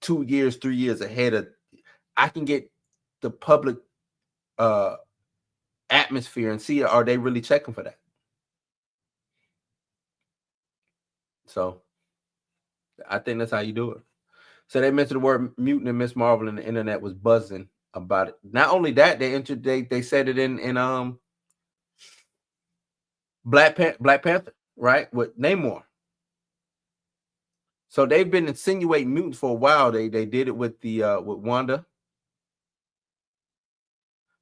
2 years, 3 years ahead of, I can get the public atmosphere and see, are they really checking for that? So I think that's how you do it. So they mentioned the word mutant and Miss Marvel, and the internet was buzzing about it. Not only that, they said it in Black Panther, right? With Namor. So they've been insinuating mutants for a while. They did it with with Wanda.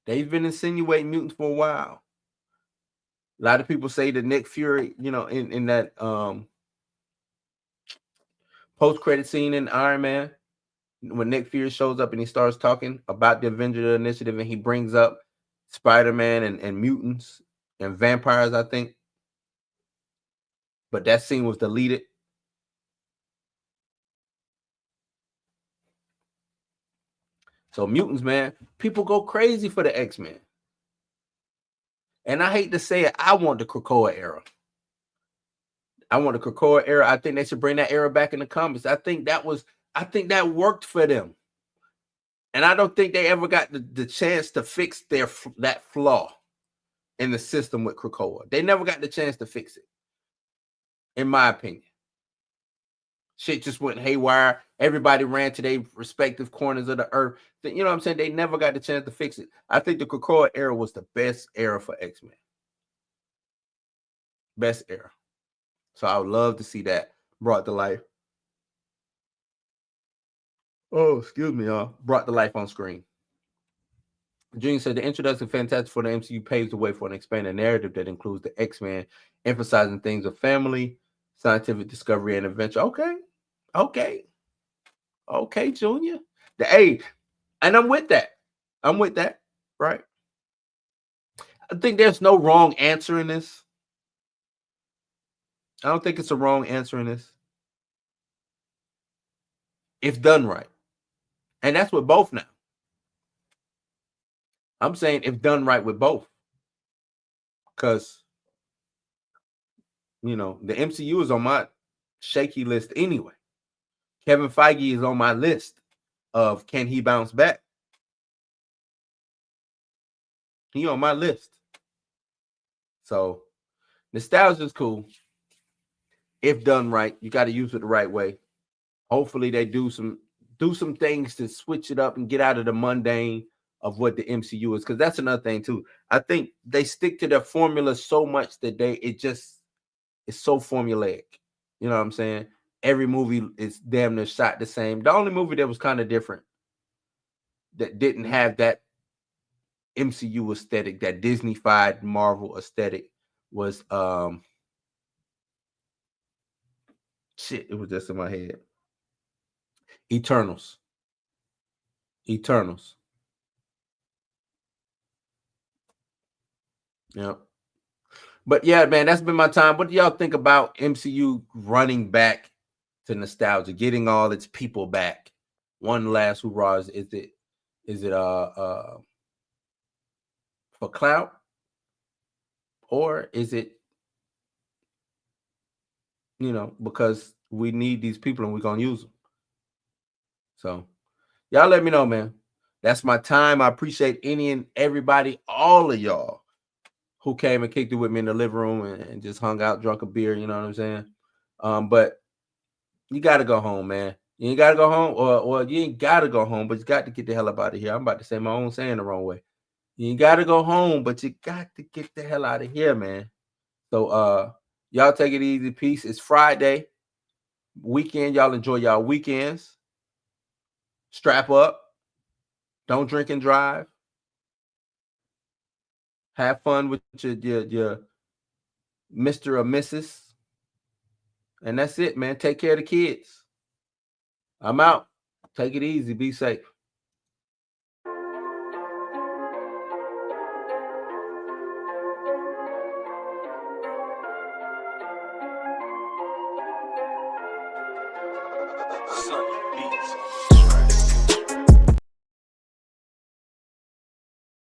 They've been insinuating mutants for a while. A lot of people say that Nick Fury, in that post-credit scene in Iron Man, when Nick Fury shows up and he starts talking about the Avenger Initiative and he brings up Spider-Man and mutants and vampires, I think. But that scene was deleted. So mutants, man, people go crazy for the X-Men. And I hate to say it, I want the Krakoa era. I think they should bring that era back in the comics. I think that worked for them. And I don't think they ever got the chance to fix that flaw in the system with Krakoa. They never got the chance to fix it, in my opinion. Shit just went haywire. Everybody ran to their respective corners of the earth. You know what I'm saying? They never got the chance to fix it. I think the Krakoa era was the best era for X-Men. Best era. So I would love to see that brought to life. Oh, excuse me, y'all. Brought to life on screen. Junior said the introduction of Fantastic Four to the MCU paves the way for an expanded narrative that includes the X-Men, emphasizing things of family, scientific discovery, and adventure. Okay, Junior. And I'm with that. Right? I think there's no wrong answer in this. I don't think it's a wrong answer in this. If done right. And that's with both now. I'm saying if done right with both. Because, the MCU is on my shaky list anyway. Kevin Feige is on my list of can he bounce back? He on my list. So nostalgia is cool. If done right, you got to use it the right way. Hopefully they do some things to switch it up and get out of the mundane of what the MCU is, because that's another thing too. I think they stick to their formula so much that it's so formulaic. You know what I'm saying? Every movie is damn near shot the same. The only movie that was kind of different, that didn't have that MCU aesthetic, that Disney-fied Marvel aesthetic, was it was just in my head. Eternals. Yeah. But yeah, man, that's been my time. What do y'all think about MCU running back to nostalgia, getting all its people back? One last hurrah. Is it for clout? Or is it, because we need these people and we're gonna use them? So y'all let me know, man. That's my time. I appreciate any and everybody, all of y'all who came and kicked it with me in the living room and just hung out, drunk a beer, you know what I'm saying? But you got to go home, man. You ain't got to go home, or you ain't got to go home, but you got to get the hell up out of here. I'm about to say my own saying the wrong way. You ain't got to go home, but you got to get the hell out of here, man. So y'all take it easy. Peace. It's Friday. Weekend. Y'all enjoy y'all weekends. Strap up. Don't drink and drive. Have fun with your Mr. or Mrs. And that's it, man. Take care of the kids. I'm out. Take it easy. Be safe.